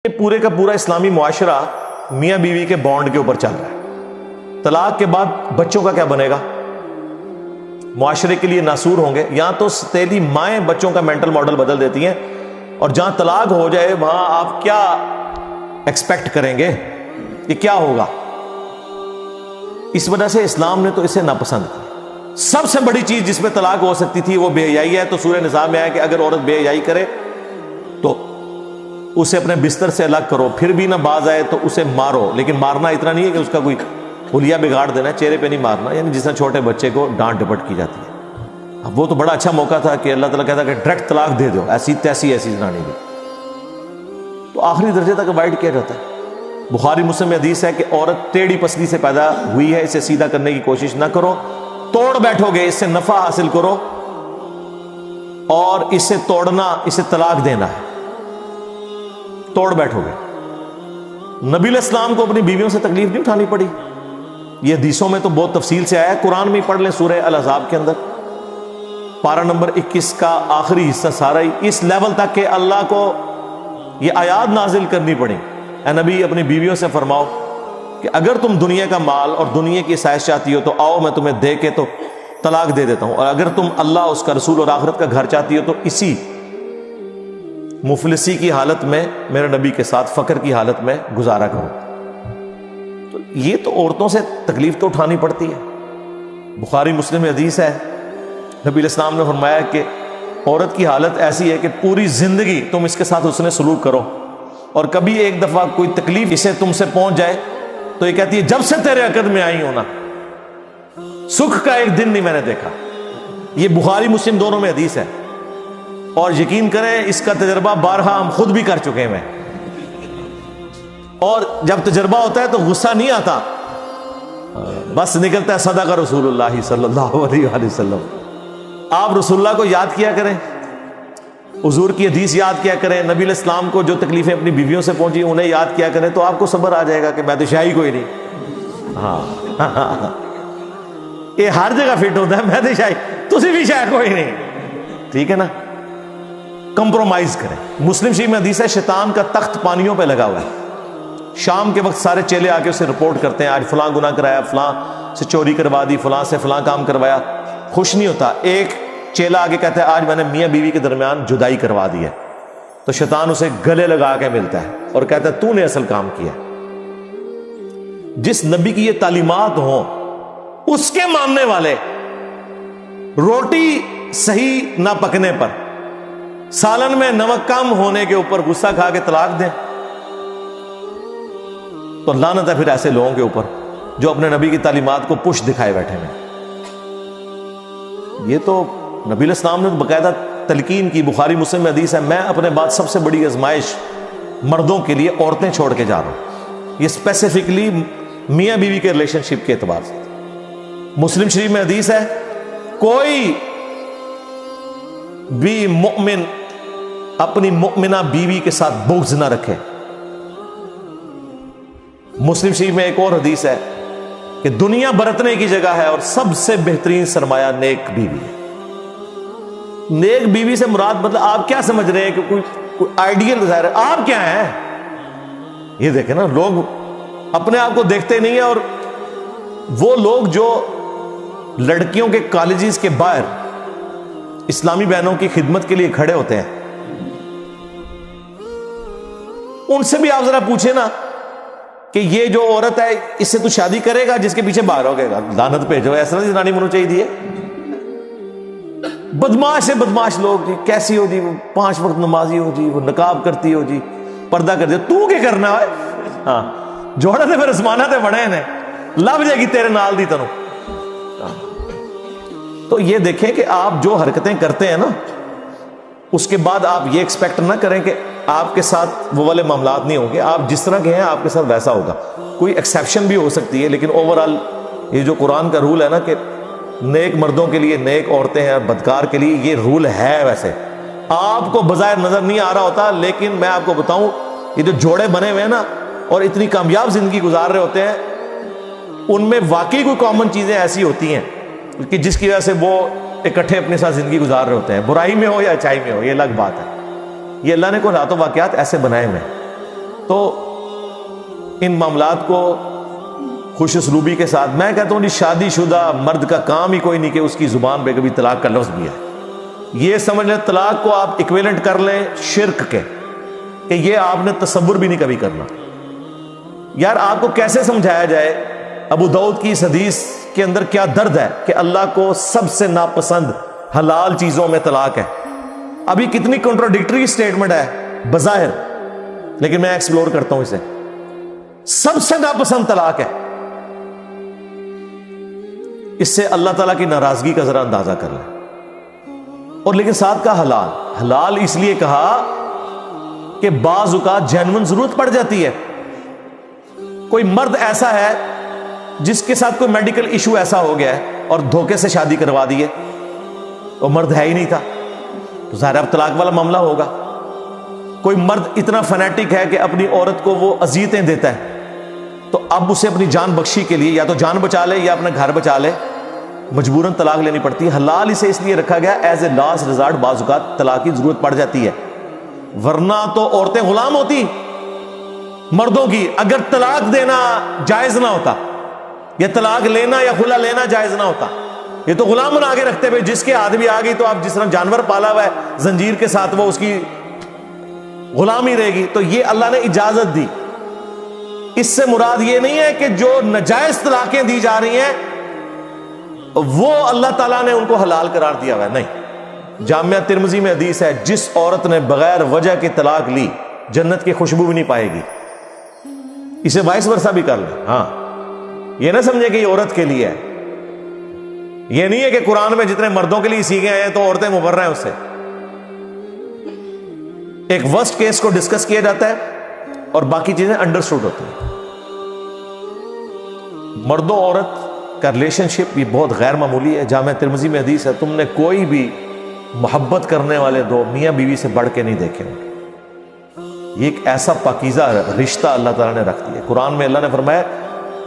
یہ پورے کا پورا اسلامی معاشرہ میاں بیوی کے بانڈ کے اوپر چل رہا ہے۔ طلاق کے بعد بچوں کا کیا بنے گا؟ معاشرے کے لیے ناسور ہوں گے۔ یہاں تو ستیلی مائیں بچوں کا مینٹل ماڈل بدل دیتی ہیں، اور جہاں طلاق ہو جائے وہاں آپ کیا ایکسپیکٹ کریں گے کہ کیا ہوگا؟ اس وجہ سے اسلام نے تو اسے ناپسند کیا۔ سب سے بڑی چیز جس میں طلاق ہو سکتی تھی وہ بے حیائی ہے، تو سورہ نساء میں آیا کہ اگر عورت بے حیائی کرے تو اسے اپنے بستر سے الگ کرو، پھر بھی نہ باز آئے تو اسے مارو، لیکن مارنا اتنا نہیں ہے کہ اس کا کوئی حلیہ بگاڑ دینا، چہرے پہ نہیں مارنا، یعنی جس طرح چھوٹے بچے کو ڈانٹ ڈپٹ کی جاتی ہے۔ اب وہ تو بڑا اچھا موقع تھا کہ اللہ تعالیٰ کہتا کہ ڈائریکٹ طلاق دے دو، ایسی تیسی ایسی زنانی بھی، تو آخری درجے تک اوائڈ کیا جاتا ہے۔ بخاری مسلم میں حدیث ہے کہ عورت ٹیڑھی پسلی سے پیدا ہوئی ہے، اسے سیدھا کرنے کی کوشش نہ کرو، توڑ بیٹھو گے، اس سے نفع حاصل کرو، اور اسے توڑنا، اسے طلاق دینا ہے، توڑ بیٹھو گے۔ نبی علیہ السلام کو اپنی بیویوں سے تکلیف نہیں اٹھانی پڑی، یہ حدیثوں میں تو بہت تفصیل سے آیا ہے، قرآن میں ہی پڑھ لیں سورہ الاحزاب کے اندر پارہ نمبر 21 کا آخری حصہ سارا ہی اس لیول تک کہ اللہ کو یہ آیات نازل کرنی پڑی، اے نبی اپنی بیویوں سے فرماؤ کہ اگر تم دنیا کا مال اور دنیا کی عیش چاہتی ہو تو آؤ میں تمہیں دے کے تو طلاق دے دیتا ہوں، اور اگر تم اللہ، اس کا رسول اور آخرت کا گھر چاہتی ہو تو اسی مفلسی کی حالت میں میرے نبی کے ساتھ فقر کی حالت میں گزارا کرو۔ تو یہ تو عورتوں سے تکلیف تو اٹھانی پڑتی ہے۔ بخاری مسلم میں حدیث ہے، نبی علیہ السلام نے فرمایا کہ عورت کی حالت ایسی ہے کہ پوری زندگی تم اس کے ساتھ حسن سلوک کرو، اور کبھی ایک دفعہ کوئی تکلیف اسے تم سے پہنچ جائے تو یہ کہتی ہے جب سے تیرے عقد میں آئی ہوں نا، سکھ کا ایک دن نہیں میں نے دیکھا۔ یہ بخاری مسلم دونوں میں حدیث ہے، اور یقین کریں اس کا تجربہ بارہا ہم خود بھی کر چکے ہیں، اور جب تجربہ ہوتا ہے تو غصہ نہیں آتا، بس نکلتا ہے صدق رسول اللہ صلی اللہ علیہ وآلہ وسلم۔ آپ رسول اللہ کو یاد کیا کریں، حضور کی حدیث یاد کیا کریں، نبی علیہ السلام کو جو تکلیفیں اپنی بیویوں سے پہنچی انہیں یاد کیا کریں، تو آپ کو صبر آ جائے گا کہ میں تو شاہی کوئی نہیں۔ ہاں یہ ہر جگہ فٹ ہوتا ہے، میں تو شاہی، تسی بھی شاہی کوئی نہیں، ٹھیک ہے نا؟ کمپرومائز کریں۔ مسلم شریف میں حدیث ہے شیطان کا تخت پانیوں پہ لگا ہوا ہے، شام کے وقت سارے چیلے آ کے اسے رپورٹ کرتے ہیں، آج فلاں گناہ کرایا، فلاں سے چوری کروا دی، فلاں سے فلاں کام کروایا، خوش نہیں ہوتا۔ ایک چیلا آگے کہتا ہے آج میں نے میاں بیوی کے درمیان جدائی کروا دی ہے، تو شیطان اسے گلے لگا کے ملتا ہے اور کہتا ہے تو نے اصل کام کیا۔ جس نبی کی یہ تعلیمات ہوں اس کے ماننے والے روٹی صحیح نہ پکنے پر، سالن میں نمک کم ہونے کے اوپر غصہ کھا کے طلاق دیں، تو لعنت ہے پھر ایسے لوگوں کے اوپر جو اپنے نبی کی تعلیمات کو پش دکھائے بیٹھے ہیں۔ یہ تو نبی علیہ السلام نے باقاعدہ تلقین کی، بخاری مسلم میں حدیث ہے میں اپنے بعد سب سے بڑی آزمائش مردوں کے لیے عورتیں چھوڑ کے جا رہا ہوں، یہ اسپیسیفکلی میاں بیوی کے ریلیشن شپ کے اعتبار سے۔ مسلم شریف میں حدیث ہے کوئی بھی مومن اپنی مؤمنہ بیوی کے ساتھ بغض نہ رکھے۔ مسلم شریف میں ایک اور حدیث ہے کہ دنیا برتنے کی جگہ ہے اور سب سے بہترین سرمایہ نیک بیوی ہے۔ نیک بیوی سے مراد مطلب آپ کیا سمجھ رہے ہیں کہ کوئی آئیڈیل ظاہر ہے، آپ کیا ہیں؟ یہ دیکھیں نا، لوگ اپنے آپ کو دیکھتے نہیں ہیں، اور وہ لوگ جو لڑکیوں کے کالجز کے باہر اسلامی بہنوں کی خدمت کے لیے کھڑے ہوتے ہیں، ان سے بھی آپ ذرا پوچھیں نا کہ یہ جو عورت ہے اس سے تو شادی کرے گا جس کے پیچھے باہر ہو گئے گا، لعنت بھیجو، ایسا نہیں زنانی منو چاہیے دیے۔ بدماش سے بدماش لوگ جی، کیسی ہو جی، وہ 5 وقت نمازی ہو جی، وہ نقاب کرتی ہو جی، پردہ کر دیا، تو کیا کرنا ہے؟ ہاں جوڑا تے پھر اسمانہ تے بڑے ہیں، لب جائے گی تیرے نال دی تنوں۔ تو یہ دیکھیں کہ آپ جو حرکتیں کرتے ہیں نا، اس کے بعد آپ یہ ایکسپیکٹ نہ کریں کہ آپ کے ساتھ وہ والے معاملات نہیں ہوں گے، آپ جس طرح کے ہیں آپ کے ساتھ ویسا ہوگا۔ کوئی ایکسیپشن بھی ہو سکتی ہے، لیکن اوورآل یہ جو قرآن کا رول ہے نا کہ نیک مردوں کے لیے نیک عورتیں ہیں، بدکار کے لیے یہ رول ہے۔ ویسے آپ کو بظاہر نظر نہیں آ رہا ہوتا، لیکن میں آپ کو بتاؤں یہ جو جوڑے بنے ہوئے ہیں نا اور اتنی کامیاب زندگی گزار رہے ہوتے ہیں، ان میں واقعی کوئی کامن چیزیں ایسی ہوتی ہیں کہ جس کی وجہ سے وہ اکٹھے اپنے ساتھ زندگی گزار رہے ہوتے ہیں، برائی میں ہو یا اچھائی میں ہو، یہ الگ بات ہے۔ یہ اللہ نے کوئی رات و واقعات ایسے بنائے ہوئے ہیں تو ان معاملات کو خوش اسلوبی کے ساتھ، میں کہتا ہوں شادی شدہ مرد کا کام ہی کوئی نہیں کہ اس کی زبان پہ کبھی طلاق کا لفظ بھی ہے. یہ سمجھ لیں طلاق کو آپ ایکویلنٹ کر لیں شرک کے، کہ یہ آپ نے تصور بھی نہیں کبھی کرنا. یار آپ کو کیسے سمجھایا جائے ابو داؤد کی اس حدیث کے اندر کیا درد ہے کہ اللہ کو سب سے ناپسند حلال چیزوں میں طلاق ہے. ابھی کتنی کنٹراڈکٹری سٹیٹمنٹ ہے بظاہر، لیکن میں ایکسپلور کرتا ہوں اسے. سب سے ناپسند طلاق ہے. اس سے اللہ تعالیٰ کی ناراضگی کا ذرا اندازہ کر لیں. اور لیکن ساتھ کا حلال اس لیے کہا کہ بعض اوقات جینون ضرورت پڑ جاتی ہے. کوئی مرد ایسا ہے جس کے ساتھ کوئی میڈیکل ایشو ایسا ہو گیا ہے اور دھوکے سے شادی کروا دی ہے، وہ مرد ہے ہی نہیں تھا، تو ظاہر اب طلاق والا معاملہ ہوگا. کوئی مرد اتنا فنیٹک ہے کہ اپنی عورت کو وہ اذیتیں دیتا ہے، تو اب اسے اپنی جان بخشی کے لیے یا تو جان بچا لے یا اپنا گھر بچا لے، مجبوراً طلاق لینی پڑتی ہے. حلال اسے اس لیے رکھا گیا ایز اے لاسٹ ریزارٹ. بعض اوقات طلاق کی ضرورت پڑ جاتی ہے، ورنہ تو عورتیں غلام ہوتی مردوں کی. اگر طلاق دینا جائز نہ ہوتا، یا طلاق لینا یا خلا لینا جائز نہ ہوتا، یہ تو غلام بنا کے رکھتے ہوئے جس کے ہاتھ بھی آ گئی تو آپ جس طرح جانور پالا ہوا ہے زنجیر کے ساتھ وہ اس کی غلامی رہے گی. تو یہ اللہ نے اجازت دی. اس سے مراد یہ نہیں ہے کہ جو ناجائز طلاقیں دی جا رہی ہیں وہ اللہ تعالیٰ نے ان کو حلال قرار دیا ہوا ہے، نہیں. جامعہ ترمذی میں حدیث ہے جس عورت نے بغیر وجہ کے طلاق لی جنت کی خوشبو بھی نہیں پائے گی. اسے وائس ورثہ بھی کر لیں. ہاں یہ نہ سمجھے کہ یہ عورت کے لیے ہے. یہ نہیں ہے کہ قرآن میں جتنے مردوں کے لیے سیکھے ہیں تو عورتیں مبرہ ہیں اس سے. ایک ورسٹ کیس کو ڈسکس کیا جاتا ہے اور باقی چیزیں انڈرسٹوڈ ہوتی ہیں. مرد و عورت کا ریلیشن شپ یہ بہت غیر معمولی ہے. جامعہ ترمذی میں حدیث ہے تم نے کوئی بھی محبت کرنے والے دو میاں بیوی سے بڑھ کے نہیں دیکھے ہوں. یہ ایک ایسا پاکیزہ رشتہ اللہ تعالیٰ نے رکھ دیا. قرآن میں اللہ نے فرمایا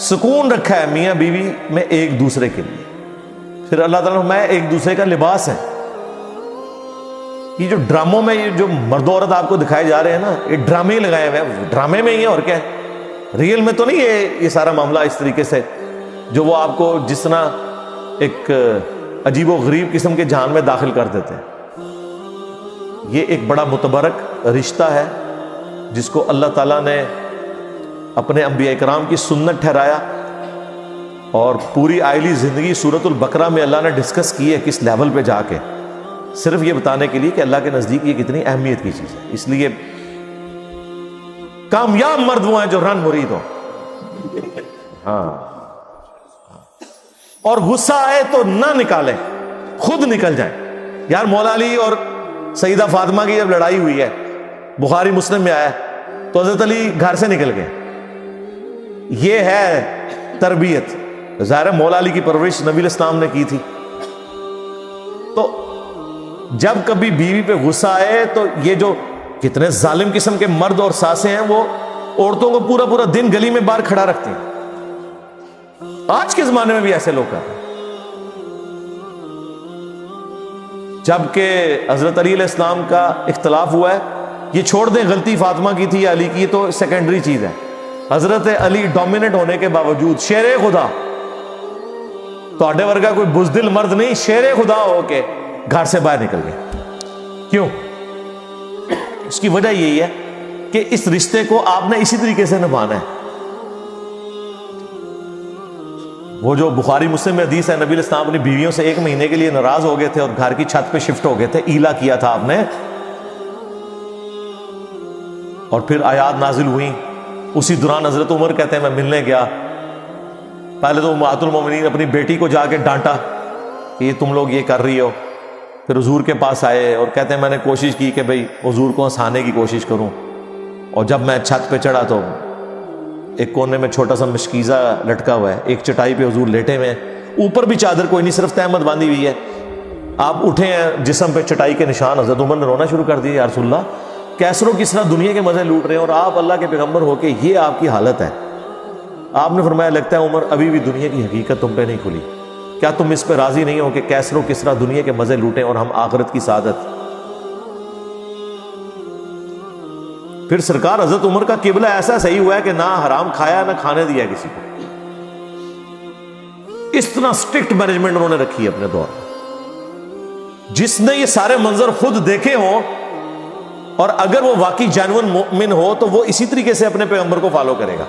سکون رکھا ہے میاں بیوی میں ایک دوسرے کے لیے. پھر اللہ تعالیٰ نے فرمایا ایک دوسرے کا لباس ہے. یہ جو ڈراموں میں یہ جو مرد و عورت آپ کو دکھائے جا رہے ہیں نا، یہ ڈرامے لگائے ہوئے ہیں. ڈرامے میں ہی ہے اور کیا ہے، ریئل میں تو نہیں ہے یہ سارا معاملہ اس طریقے سے جو وہ آپ کو جس طرح ایک عجیب و غریب قسم کے جہان میں داخل کر دیتے ہیں. یہ ایک بڑا متبرک رشتہ ہے جس کو اللہ تعالیٰ نے اپنے انبیاء کرام کی سنت ٹھہرایا، اور پوری آئلی زندگی سورۃ البقرہ میں اللہ نے ڈسکس کی ہے کس لیول پہ جا کے، صرف یہ بتانے کے لیے کہ اللہ کے نزدیک یہ کتنی اہمیت کی چیز ہے. اس لیے کامیاب مرد وہ ہیں جو رن مرید ہوں. ہاں، اور غصہ آئے تو نہ نکالیں، خود نکل جائیں. یار مولا علی اور سیدہ فاطمہ کی جب لڑائی ہوئی ہے، بخاری مسلم میں آیا تو حضرت علی گھر سے نکل گئے. یہ ہے تربیت. ظاہر مولا علی کی پرورش نبی علیہ السلام نے کی تھی. تو جب کبھی بیوی پہ غصہ آئے تو یہ جو کتنے ظالم قسم کے مرد اور ساسیں ہیں وہ عورتوں کو پورا پورا دن گلی میں باہر کھڑا رکھتے ہیں. آج کے زمانے میں بھی ایسے لوگ کرتے ہیں. جبکہ حضرت علی علیہ السلام کا اختلاف ہوا ہے، یہ چھوڑ دیں غلطی فاطمہ کی تھی یا علی کی، تو سیکنڈری چیز ہے. حضرت علی ڈومیننٹ ہونے کے باوجود شیر خدا، توڑے ورگا کوئی بزدل مرد نہیں، شیر خدا ہو کے گھر سے باہر نکل گئے. کیوں؟ اس کی وجہ یہی ہے کہ اس رشتے کو آپ نے اسی طریقے سے نبھانا ہے. وہ جو بخاری مسلم میں حدیث ہے نبی علیہ السلام اپنی بیویوں سے 1 مہینے کے لیے ناراض ہو گئے تھے اور گھر کی چھت پہ شفٹ ہو گئے تھے، ایلا کیا تھا آپ نے، اور پھر آیات نازل ہوئیں. اسی دوران حضرت عمر کہتے ہیں میں ملنے گیا. پہلے تو امہات المومنین اپنی بیٹی کو جا کے ڈانٹا کہ یہ تم لوگ یہ کر رہی ہو. پھر حضور کے پاس آئے اور کہتے ہیں میں نے کوشش کی کہ بھئی حضور کو ہنسانے کی کوشش کروں، اور جب میں چھت پہ چڑھا تو ایک کونے میں چھوٹا سا مشکیزہ لٹکا ہوا ہے، ایک چٹائی پہ حضور لیٹے ہوئے ہیں، اوپر بھی چادر کوئی نہیں، صرف تہمت باندھی ہوئی ہے. آپ اٹھے ہیں، جسم پہ چٹائی کے نشان. حضرت عمر نے رونا شروع کر دیا، یا رسول اللہ کیسروں کس طرح دنیا کے مزے لوٹ رہے ہیں اور آپ اللہ کے پیغمبر ہو کے یہ آپ کی حالت ہے. آپ نے فرمایا لگتا ہے عمر ابھی بھی دنیا کی حقیقت تم پہ نہیں کھلی. کیا تم اس پہ راضی نہیں ہو کہ کیسروں کس طرح دنیا کے مزے لوٹیں اور ہم آخرت کی سعادت؟ پھر سرکار حضرت عمر کا قبلہ ایسا صحیح ہوا ہے کہ نہ حرام کھایا نہ کھانے دیا کسی کو. اس طرح سٹرکٹ مینجمنٹ انہوں نے رکھی ہے اپنے دور میں. جس نے یہ سارے منظر خود دیکھے ہوں اور اگر وہ واقعی جینوئن مومن ہو تو وہ اسی طریقے سے اپنے پیغمبر کو فالو کرے گا.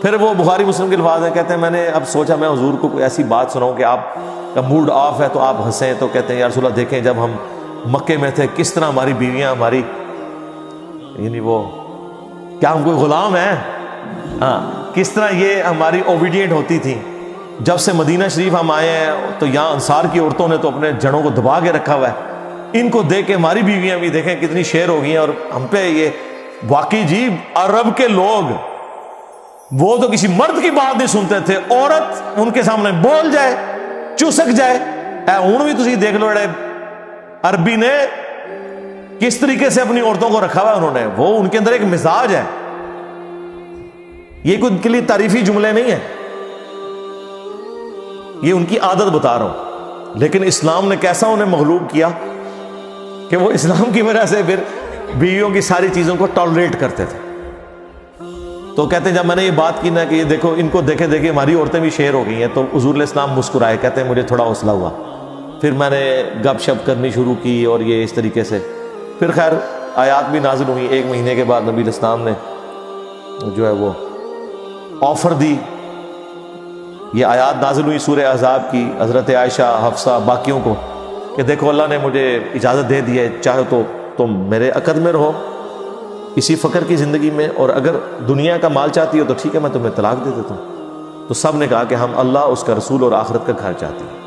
پھر وہ بخاری مسلم کے الفاظ ہیں, کہتے ہیں میں نے اب سوچا میں حضور کو کوئی ایسی بات سناؤں کہ آپ کا موڈ آف ہے تو آپ ہنسیں. تو کہتے ہیں یا رسول اللہ دیکھیں جب ہم مکے میں تھے کس طرح ہماری بیویاں ہماری یعنی وہ کیا ہم کوئی غلام ہیں, ہاں کس طرح یہ ہماری اوبیڈینٹ ہوتی تھیں. جب سے مدینہ شریف ہم آئے ہیں تو یہاں انصار کی عورتوں نے تو اپنے جڑوں کو دبا کے رکھا ہوا ہے. ان کو دیکھ کے ہماری بیویاں بھی دیکھیں کتنی شیر ہو گئی ہیں. اور ہم پہ یہ واقعی جی عرب کے لوگ وہ تو کسی مرد کی بات نہیں سنتے تھے, عورت ان کے سامنے بول جائے چسک جائے. ہوں بھی تسی دیکھ لو عربی نے کس طریقے سے اپنی عورتوں کو رکھا ہوا ہے انہوں نے. وہ ان کے اندر ایک مزاج ہے, یہ کوئی ان کے لیے تعریفی جملے نہیں ہے, یہ ان کی عادت بتا رہا ہوں. لیکن اسلام نے کیسا انہیں مغلوب کیا کہ وہ اسلام کی وجہ سے پھر بیویوں کی ساری چیزوں کو ٹالریٹ کرتے تھے. تو کہتے ہیں جب میں نے یہ بات کی نا کہ یہ دیکھو ان کو دیکھے دیکھے ہماری عورتیں بھی شیر ہو گئی ہیں, تو حضور علیہ السلام مسکرائے. کہتے ہیں مجھے تھوڑا حوصلہ ہوا, پھر میں نے گپ شپ کرنی شروع کی اور یہ اس طریقے سے پھر خیر آیات بھی نازل ہوئی. 1 مہینے کے بعد نبی علیہ السلام نے جو ہے وہ آفر دی, یہ آیات نازل ہوئی سورہ احزاب کی حضرت عائشہ حفصہ باقیوں کو کہ دیکھو اللہ نے مجھے اجازت دے دی ہے, چاہے تو تم میرے عقد میں رہو اسی فقر کی زندگی میں, اور اگر دنیا کا مال چاہتی ہو تو ٹھیک ہے میں تمہیں طلاق دے دیتا ہوں. تو سب نے کہا کہ ہم اللہ اس کا رسول اور آخرت کا گھر چاہتے ہیں.